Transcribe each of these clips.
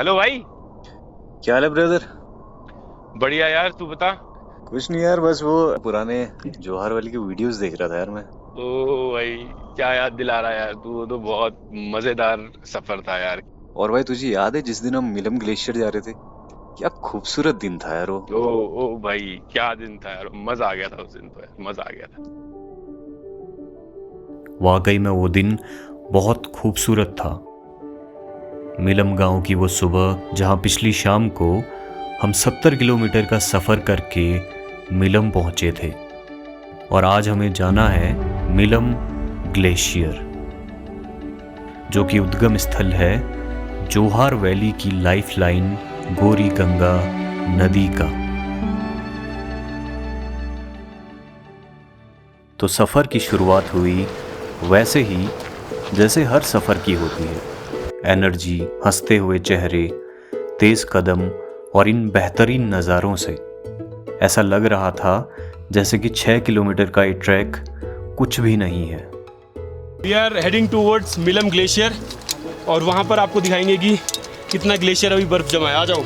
Hello भाई। क्या हाल है ब्रदर? बढ़िया यार, तू बता। कुछ नहीं यार, बस वो पुराने जौहर वाली की वीडियोस देख रहा था यार मैं। ओ भाई, क्या याद दिला रहा है यार तू। वो तो बहुत मजेदार सफर था यार। और भाई तुझे याद है जिस दिन हम मिलम ग्लेशियर जा रहे थे? क्या खूबसूरत दिन था यार वो। ओ ओ भाई, क्या दिन था यार। मजा आ गया था उस दिन तो यार, मजा आ गया था। वाकई में वो दिन बहुत खूबसूरत था। मिलम गांव की वो सुबह जहां पिछली शाम को हम 70 किलोमीटर का सफ़र करके मिलम पहुंचे थे, और आज हमें जाना है मिलम ग्लेशियर, जो कि उद्गम स्थल है जोहार वैली की लाइफलाइन गोरी गंगा नदी का। तो सफ़र की शुरुआत हुई वैसे ही जैसे हर सफ़र की होती है, एनर्जी, हंसते हुए चेहरे, तेज़ कदम और इन बेहतरीन नज़ारों से। ऐसा लग रहा था जैसे कि 6 किलोमीटर का ये ट्रैक कुछ भी नहीं है। We are heading towards Milam glacier, और वहाँ पर आपको दिखाएंगे कि कितना ग्लेशियर अभी बर्फ जमा है। आ जाओ।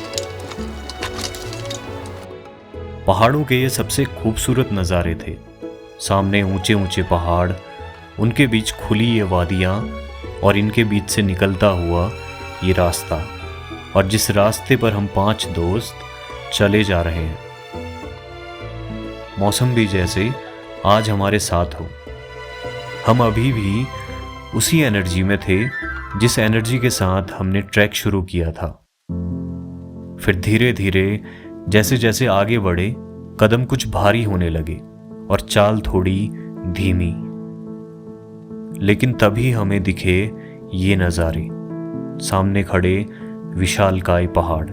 पहाड़ों के ये सबसे खूबसूरत नज़ारे थे। सामने ऊंचे ऊंचे पहाड़, उनके बीच खुली ये वादियाँ, और इनके बीच से निकलता हुआ ये रास्ता, और जिस रास्ते पर हम 5 दोस्त चले जा रहे हैं। मौसम भी जैसे आज हमारे साथ हो। हम अभी भी उसी एनर्जी में थे जिस एनर्जी के साथ हमने ट्रैक शुरू किया था। फिर धीरे धीरे जैसे जैसे आगे बढ़े, कदम कुछ भारी होने लगे और चाल थोड़ी धीमी। लेकिन तभी हमें दिखे ये नज़ारे। सामने खड़े विशालकाय पहाड़,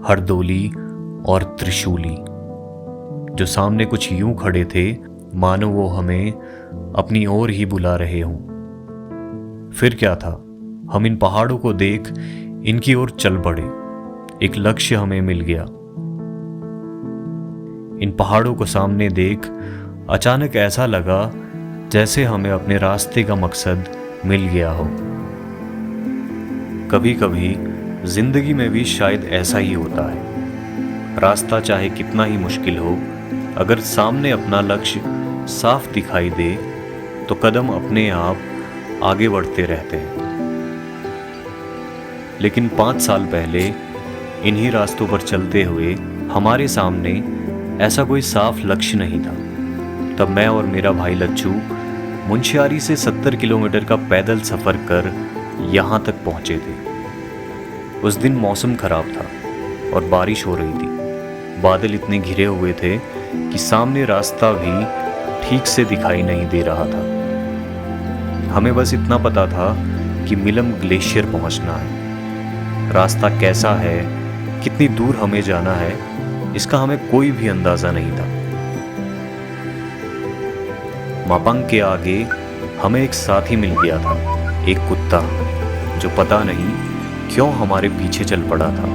हरदोली और त्रिशूली, जो सामने कुछ यूं खड़े थे मानो वो हमें अपनी ओर ही बुला रहे हों। फिर क्या था, हम इन पहाड़ों को देख इनकी ओर चल पड़े। एक लक्ष्य हमें मिल गया। इन पहाड़ों को सामने देख अचानक ऐसा लगा जैसे हमें अपने रास्ते का मकसद मिल गया हो। कभी कभी जिंदगी में भी शायद ऐसा ही होता है। रास्ता चाहे कितना ही मुश्किल हो, अगर सामने अपना लक्ष्य साफ दिखाई दे तो कदम अपने आप आगे बढ़ते रहते हैं। लेकिन 5 साल पहले इन्हीं रास्तों पर चलते हुए हमारे सामने ऐसा कोई साफ लक्ष्य नहीं था। तब मैं और मेरा भाई लच्छू मुंशियारी से 70 किलोमीटर का पैदल सफ़र कर यहाँ तक पहुँचे थे। उस दिन मौसम खराब था और बारिश हो रही थी। बादल इतने घिरे हुए थे कि सामने रास्ता भी ठीक से दिखाई नहीं दे रहा था। हमें बस इतना पता था कि मिलम ग्लेशियर पहुँचना है। रास्ता कैसा है, कितनी दूर हमें जाना है, इसका हमें कोई भी अंदाज़ा नहीं था। मापंग के आगे हमें एक साथी मिल गया था, एक कुत्ता, जो पता नहीं क्यों हमारे पीछे चल पड़ा था।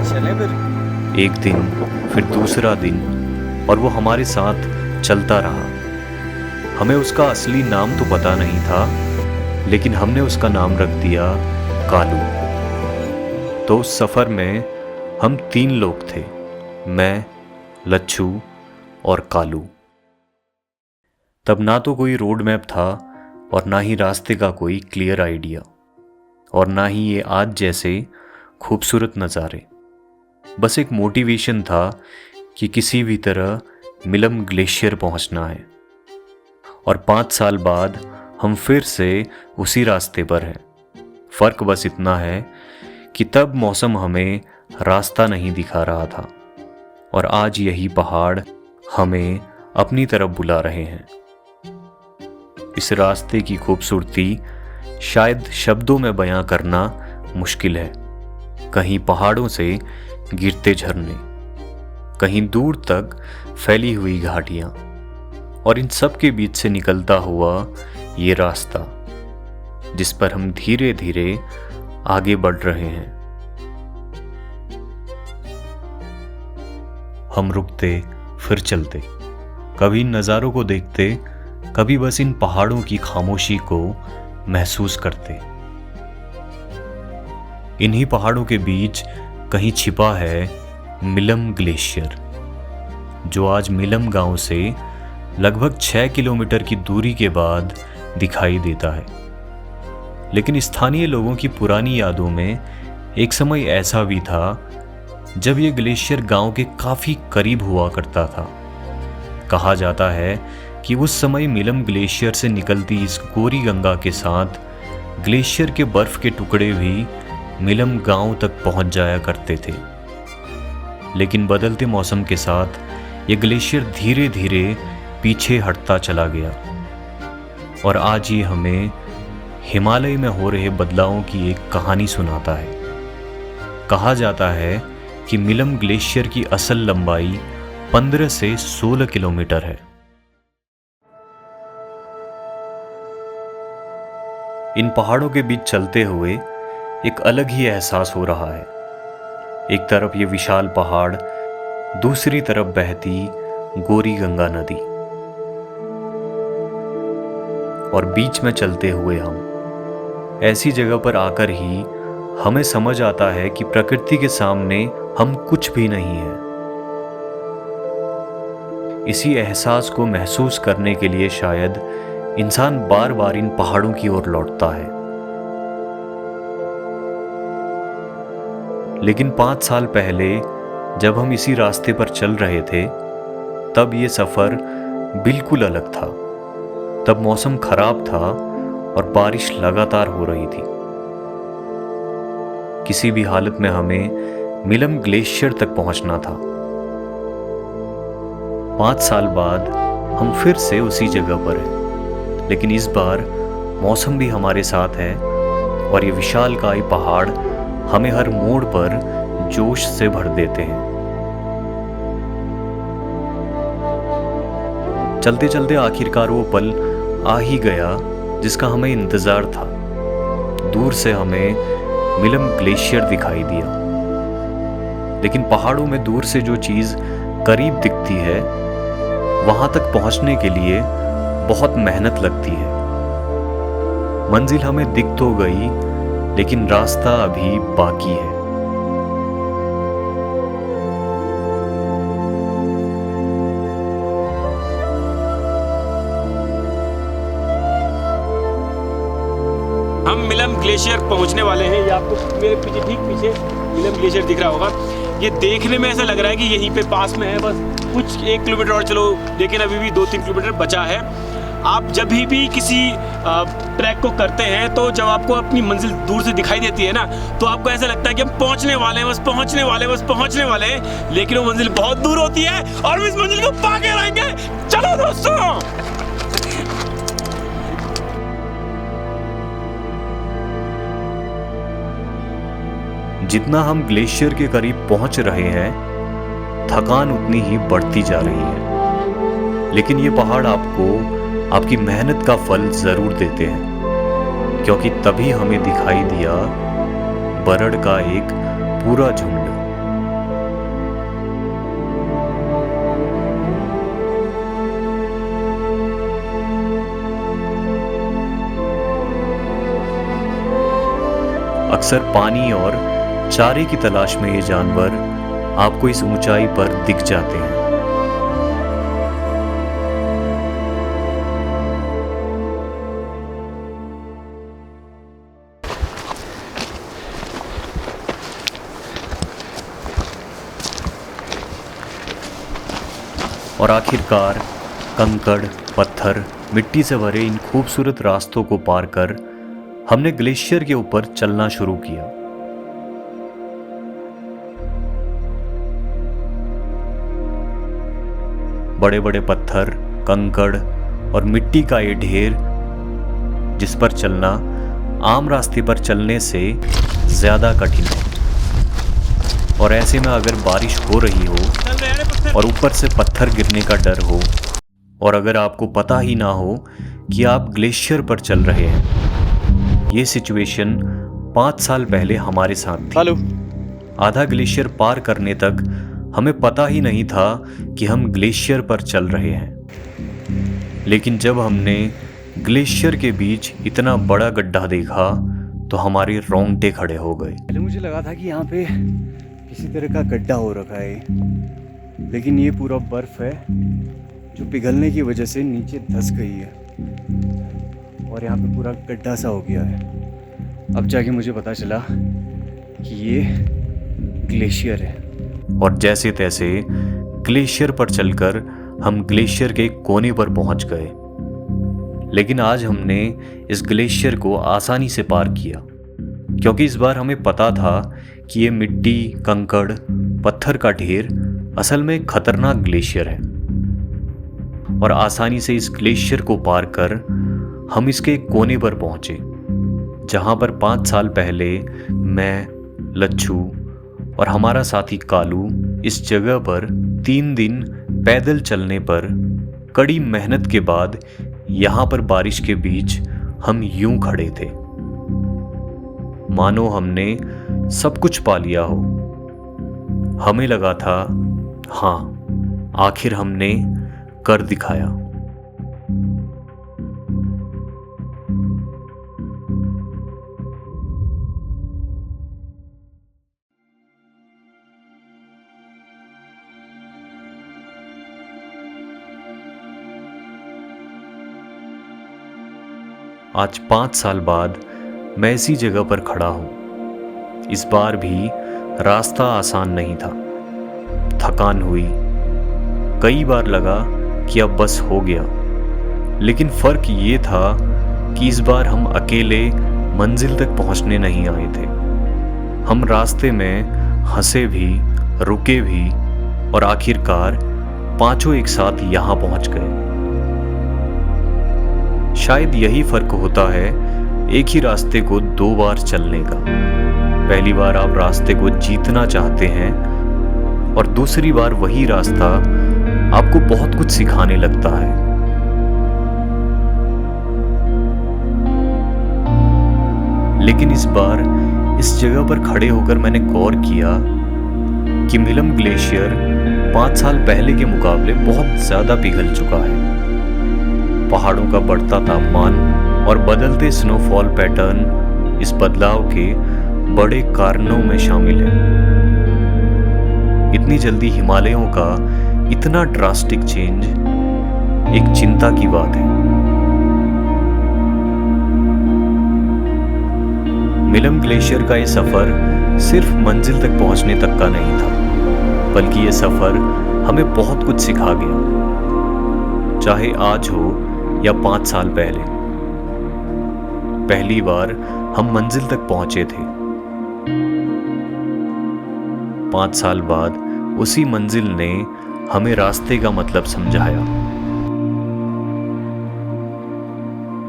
चले फिर। एक दिन, फिर दूसरा दिन, और वो हमारे साथ चलता रहा। हमें उसका असली नाम तो पता नहीं था, लेकिन हमने उसका नाम रख दिया कालू। तो उस सफ़र में हम 3 लोग थे, मैं, लच्छू और कालू। तब ना तो कोई रोड मैप था और ना ही रास्ते का कोई क्लियर आइडिया, और ना ही ये आज जैसे खूबसूरत नज़ारे। बस एक मोटिवेशन था कि किसी भी तरह मिलम ग्लेशियर पहुंचना है। और 5 साल बाद हम फिर से उसी रास्ते पर हैं। फ़र्क बस इतना है कि तब मौसम हमें रास्ता नहीं दिखा रहा था, और आज यही पहाड़ हमें अपनी तरफ बुला रहे हैं। इस रास्ते की खूबसूरती शायद शब्दों में बयां करना मुश्किल है। कहीं पहाड़ों से गिरते झरने, कहीं दूर तक फैली हुई घाटियां, और इन सब के बीच से निकलता हुआ ये रास्ता जिस पर हम धीरे धीरे आगे बढ़ रहे हैं। हम रुकते फिर चलते, कभी इन नज़ारों को देखते, कभी बस इन पहाड़ों की खामोशी को महसूस करते। इन्हीं पहाड़ों के बीच कहीं छिपा है मिलम ग्लेशियर, जो आज मिलम गांव से लगभग 6 किलोमीटर की दूरी के बाद दिखाई देता है। लेकिन स्थानीय लोगों की पुरानी यादों में एक समय ऐसा भी था जब ये ग्लेशियर गांव के काफी करीब हुआ करता था। कहा जाता है कि उस समय मिलम ग्लेशियर से निकलती इस गोरी गंगा के साथ ग्लेशियर के बर्फ के टुकड़े भी मिलम गांव तक पहुंच जाया करते थे। लेकिन बदलते मौसम के साथ ये ग्लेशियर धीरे धीरे पीछे हटता चला गया और आज ये हमें हिमालय में हो रहे बदलावों की एक कहानी सुनाता है। कहा जाता है कि मिलम ग्लेशियर की असल लंबाई 15 से 16 किलोमीटर है। इन पहाड़ों के बीच चलते हुए एक अलग ही एहसास हो रहा है। एक तरफ ये विशाल पहाड़, दूसरी तरफ बहती गोरी गंगा नदी, और बीच में चलते हुए हम ऐसी जगह पर आकर ही हमें समझ आता है कि प्रकृति के सामने हम कुछ भी नहीं है। इसी एहसास को महसूस करने के लिए शायद इंसान बार बार इन पहाड़ों की ओर लौटता है। लेकिन 5 साल पहले जब हम इसी रास्ते पर चल रहे थे, तब ये सफर बिल्कुल अलग था। तब मौसम खराब था और बारिश लगातार हो रही थी। किसी भी हालत में हमें मिलम ग्लेशियर तक पहुंचना था। 5 साल बाद हम फिर से उसी जगह पर हैं, लेकिन इस बार मौसम भी हमारे साथ है और ये विशालकाय पहाड़ हमें हर मोड़ पर जोश से भर देते हैं। चलते चलते आखिरकार वो पल आ ही गया जिसका हमें इंतजार था। दूर से हमें मिलम ग्लेशियर दिखाई दिया, लेकिन पहाड़ों में दूर से जो चीज करीब दिखती है, वहां तक पहुंचने के लिए बहुत मेहनत लगती है। मंजिल हमें दिख तो गई, लेकिन रास्ता अभी बाकी है। हम मिलम ग्लेशियर पहुंचने वाले हैं। ये आपको मेरे पीछे, ठीक पीछे मिलम ग्लेशियर दिख रहा होगा। ये देखने में ऐसा लग रहा है कि यहीं पे पास में है, बस कुछ 1 किलोमीटर और चलो, लेकिन अभी भी 2-3 किलोमीटर बचा है। आप जब भी किसी ट्रैक को करते हैं तो जब आपको अपनी मंजिल दूर से दिखाई देती है ना, तो आपको ऐसा लगता है कि हम पहुंचने वाले हैं, बस पहुंचने वाले हैं, बस पहुंचने वाले हैं। लेकिन वो मंजिल बहुत दूर होती है और हम इस मंजिल को पा के रहेंगे। चलो दोस्तों। जितना हम ग्लेशियर के करीब पहुंच रहे हैं, थकान उतनी ही बढ़ती जा रही है। लेकिन ये पहाड़ आपको आपकी मेहनत का फल जरूर देते हैं, क्योंकि तभी हमें दिखाई दिया बरड़ का एक पूरा झुंड। अक्सर पानी और चारे की तलाश में ये जानवर आपको इस ऊंचाई पर दिख जाते हैं। और आखिरकार कंकड़, पत्थर, मिट्टी से भरे इन खूबसूरत रास्तों को पार कर हमने ग्लेशियर के ऊपर चलना शुरू किया। बड़े बड़े पत्थर, कंकड़ और मिट्टी का ये ढेर, जिस पर चलना आम रास्ते पर चलने से ज्यादा कठिन है। और ऐसे में अगर बारिश हो रही हो और ऊपर से पत्थर गिरने का डर हो, और अगर आपको पता ही ना हो कि आप ग्लेशियर पर चल रहे हैं, ये सिचुएशन 5 साल पहले हमारे साथ थी। आधा ग्लेशियर पार करने तक हमें पता ही नहीं था कि हम ग्लेशियर पर चल रहे हैं। लेकिन जब हमने ग्लेशियर के बीच इतना बड़ा गड्ढा देखा तो हमारे रोंगटे खड़े हो गए। पहले मुझे लगा था कि यहाँ पे किसी तरह का गड्ढा हो रखा है, लेकिन ये पूरा बर्फ है जो पिघलने की वजह से नीचे धंस गई है और यहाँ पे पूरा गड्ढा सा हो गया है। अब जाके मुझे पता चला कि ये ग्लेशियर है। और जैसे तैसे ग्लेशियर पर चलकर हम ग्लेशियर के कोने पर पहुंच गए। लेकिन आज हमने इस ग्लेशियर को आसानी से पार किया, क्योंकि इस बार हमें पता था कि ये मिट्टी, कंकड़, पत्थर का ढेर असल में खतरनाक ग्लेशियर है। और आसानी से इस ग्लेशियर को पार कर हम इसके कोने पर पहुंचे, जहां पर 5 साल पहले मैं, लच्छू और हमारा साथी कालू इस जगह पर 3 दिन पैदल चलने पर, कड़ी मेहनत के बाद यहाँ पर बारिश के बीच हम यूं खड़े थे, मानो हमने सब कुछ पा लिया हो। हमें लगा था हाँ, आखिर हमने कर दिखाया। आज 5 साल बाद मैं इसी जगह पर खड़ा हूं। इस बार भी रास्ता आसान नहीं था, थकान हुई, कई बार लगा कि अब बस हो गया। लेकिन फर्क ये था कि इस बार हम अकेले मंजिल तक पहुंचने नहीं आए थे। हम रास्ते में हंसे भी, रुके भी और आखिरकार पांचों एक साथ यहां पहुंच गए। शायद यही फर्क होता है एक ही रास्ते को 2 बार चलने का। पहली बार आप रास्ते को जीतना चाहते हैं और दूसरी बार वही रास्ता आपको बहुत कुछ सिखाने लगता है। लेकिन इस बार इस जगह पर खड़े होकर मैंने गौर किया कि मिलम ग्लेशियर 5 साल पहले के मुकाबले बहुत ज्यादा पिघल चुका है। पहाड़ों का बढ़ता तापमान और बदलते स्नोफॉल पैटर्न इस बदलाव के बड़े कारणों में शामिल है। इतनी जल्दी हिमालयों का इतना ड्रास्टिक चेंज एक चिंता की बात है। मिलम ग्लेशियर का ये सफर सिर्फ मंजिल तक पहुंचने तक का नहीं था, बल्कि ये सफर हमें बहुत कुछ सिखा गया। चाहे आज हो या 5 साल पहले, पहली बार हम मंजिल तक पहुंचे थे। 5 साल बाद उसी मंजिल ने हमें रास्ते का मतलब समझाया।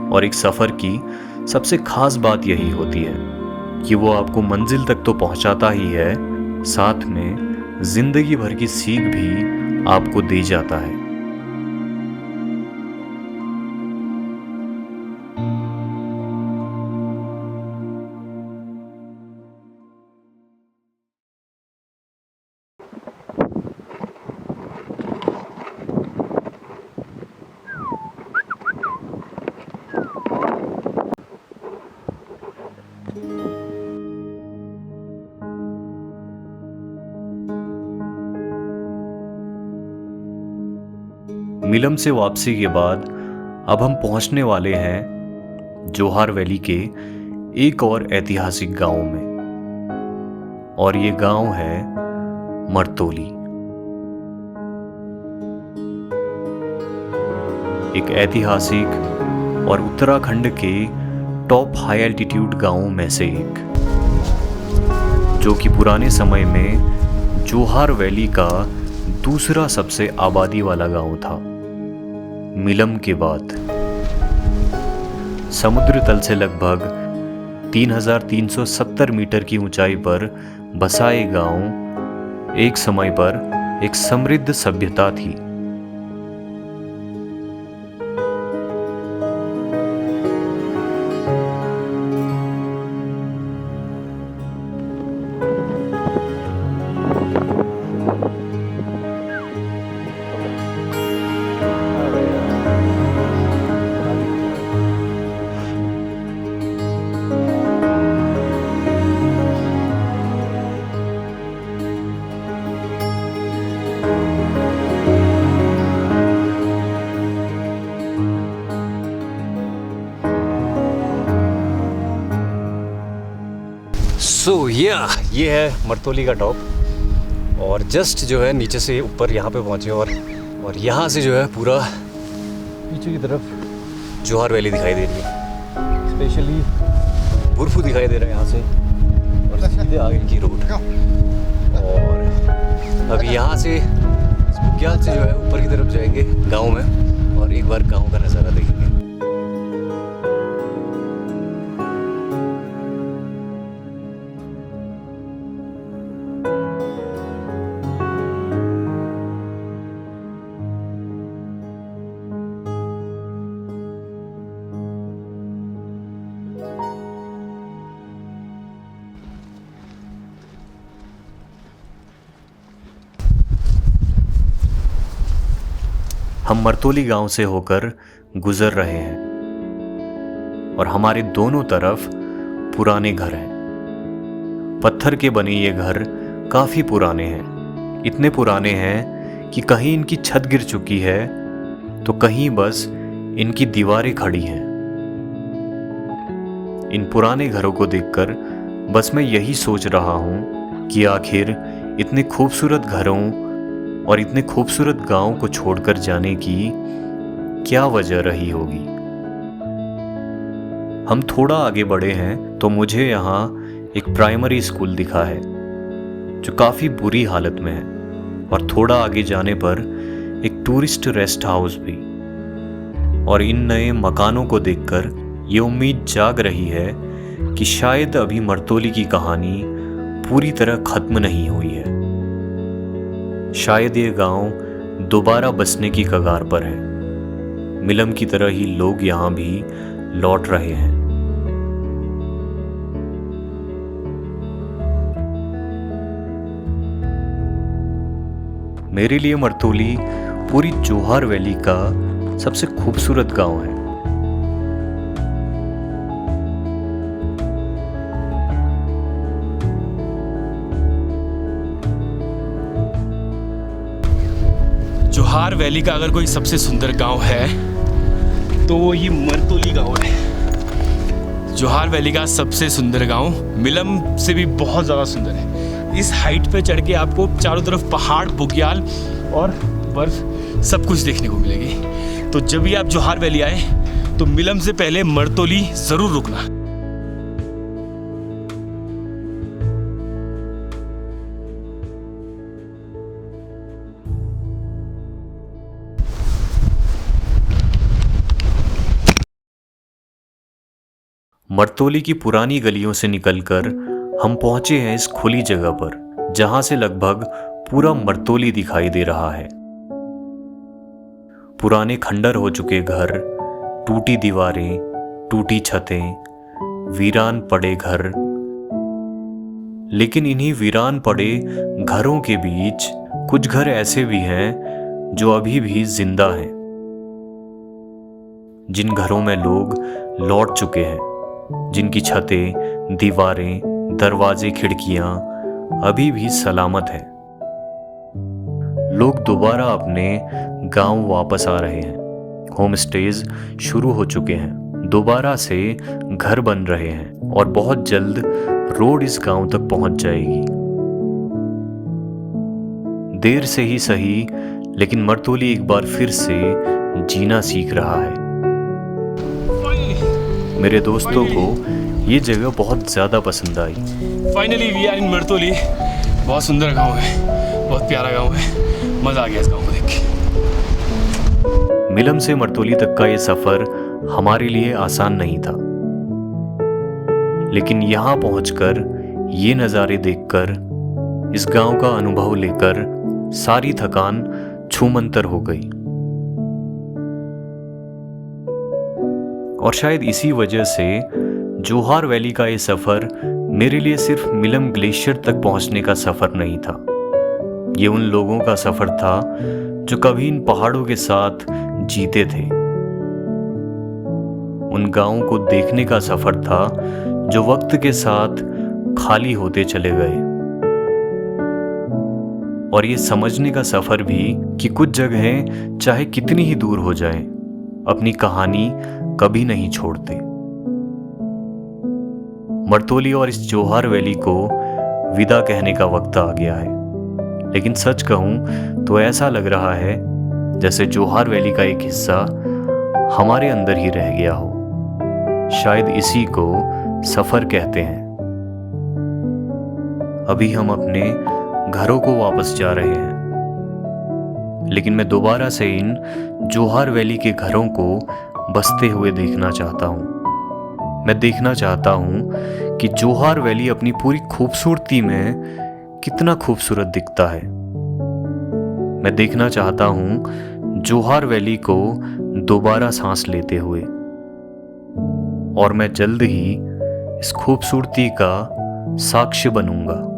और एक सफर की सबसे खास बात यही होती है कि वो आपको मंजिल तक तो पहुंचाता ही है, साथ में जिंदगी भर की सीख भी आपको दे जाता है। मिलम से वापसी के बाद अब हम पहुंचने वाले हैं जोहार वैली के एक और ऐतिहासिक गांव में, और ये गांव है मरतोली। एक ऐतिहासिक और उत्तराखंड के टॉप हाई एल्टीट्यूड गांवों में से एक, जो कि पुराने समय में जोहार वैली का दूसरा सबसे आबादी वाला गांव था, मिलम के बाद। समुद्र तल से लगभग 3370 मीटर की ऊंचाई पर बसा ये गांव एक समय पर एक समृद्ध सभ्यता थी। ये है मरतोली का टॉप और जस्ट जो है नीचे से ऊपर यहाँ पे पहुँचे और यहाँ से जो है पूरा पीछे की तरफ जोहार वैली दिखाई दे रही है, स्पेशली बुरफू दिखाई दे रहा है यहाँ से और सीधे आगे की रोड। और अभी यहाँ से बुग्याल से जो है ऊपर की तरफ जाएंगे गांव में और एक बार गांव का नज़ारा देखेंगे। हम मरतोली गांव से होकर गुजर रहे हैं और हमारे दोनों तरफ पुराने घर हैं। पत्थर के बने ये घर काफी पुराने हैं, इतने पुराने हैं कि कहीं इनकी छत गिर चुकी है तो कहीं बस इनकी दीवारें खड़ी हैं। इन पुराने घरों को देखकर बस मैं यही सोच रहा हूं कि आखिर इतने खूबसूरत घरों और इतने खूबसूरत गांव को छोड़कर जाने की क्या वजह रही होगी। हम थोड़ा आगे बढ़े हैं तो मुझे यहाँ एक प्राइमरी स्कूल दिखा है जो काफी बुरी हालत में है और थोड़ा आगे जाने पर एक टूरिस्ट रेस्ट हाउस भी। और इन नए मकानों को देखकर ये उम्मीद जाग रही है कि शायद अभी मरतोली की कहानी पूरी तरह खत्म नहीं हुई है। शायद ये गांव दोबारा बसने की कगार पर है। मिलम की तरह ही लोग यहाँ भी लौट रहे हैं। मेरे लिए मरतोली पूरी जोहार वैली का सबसे खूबसूरत गांव है। जोहार वैली का अगर कोई सबसे सुंदर गांव है तो वो ये मरतोली गांव है। जोहार वैली का सबसे सुंदर गांव मिलम से भी बहुत ज़्यादा सुंदर है। इस हाइट पे चढ़ के आपको चारों तरफ पहाड़, बुग्याल और बर्फ सब कुछ देखने को मिलेगी। तो जब भी आप जोहार वैली आए तो मिलम से पहले मरतोली ज़रूर रुकना। मरतोली की पुरानी गलियों से निकलकर हम पहुंचे हैं इस खुली जगह पर जहां से लगभग पूरा मरतोली दिखाई दे रहा है। पुराने खंडर हो चुके घर, टूटी दीवारें, टूटी छतें, वीरान पड़े घर। लेकिन इन्हीं वीरान पड़े घरों के बीच कुछ घर ऐसे भी हैं जो अभी भी जिंदा हैं, जिन घरों में लोग लौट चुके हैं, जिनकी छतें, दीवारें, दरवाजे, खिड़कियां अभी भी सलामत हैं। लोग दोबारा अपने गांव वापस आ रहे हैं। होम स्टेज शुरू हो चुके हैं, दोबारा से घर बन रहे हैं और बहुत जल्द रोड इस गांव तक पहुंच जाएगी। देर से ही सही, लेकिन मरतोली एक बार फिर से जीना सीख रहा है। मेरे दोस्तों को ये जगह बहुत ज़्यादा पसंद आई। Finally we are in Martoli. बहुत सुंदर गांव है, बहुत प्यारा गांव है, मज़ा आ गया इस गांव को देख के। मिलम से मरतोली तक का ये सफ़र हमारे लिए आसान नहीं था, लेकिन यहाँ पहुँचकर ये नज़ारे देखकर, इस गांव का अनुभव लेकर सारी थकान छूमंतर हो गई। और शायद इसी वजह से जोहार वैली का ये सफ़र मेरे लिए सिर्फ मिलम ग्लेशियर तक पहुंचने का सफ़र नहीं था। ये उन लोगों का सफ़र था जो कभी इन पहाड़ों के साथ जीते थे। उन गांवों को देखने का सफ़र था जो वक्त के साथ खाली होते चले गए। और ये समझने का सफ़र भी कि कुछ जगहें चाहे कितनी ही दूर हो जाएं, अपनी कहानी कभी नहीं छोड़ते। मर्तोली और इस जोहार वैली को विदा कहने का वक्त आ गया है। लेकिन सच कहूँ तो ऐसा लग रहा है जैसे जोहार वैली का एक हिस्सा हमारे अंदर ही रह गया हो। शायद इसी को सफ़र कहते हैं। अभी हम अपने घरों को वापस जा रहे हैं, लेकिन मैं दोबारा से इन जोहार वैली के घरों को बसते हुए देखना चाहता हूँ। मैं देखना चाहता हूँ कि जोहार वैली अपनी पूरी खूबसूरती में कितना खूबसूरत दिखता है। मैं देखना चाहता हूँ जोहार वैली को दोबारा सांस लेते हुए, और मैं जल्द ही इस खूबसूरती का साक्ष्य बनूंगा।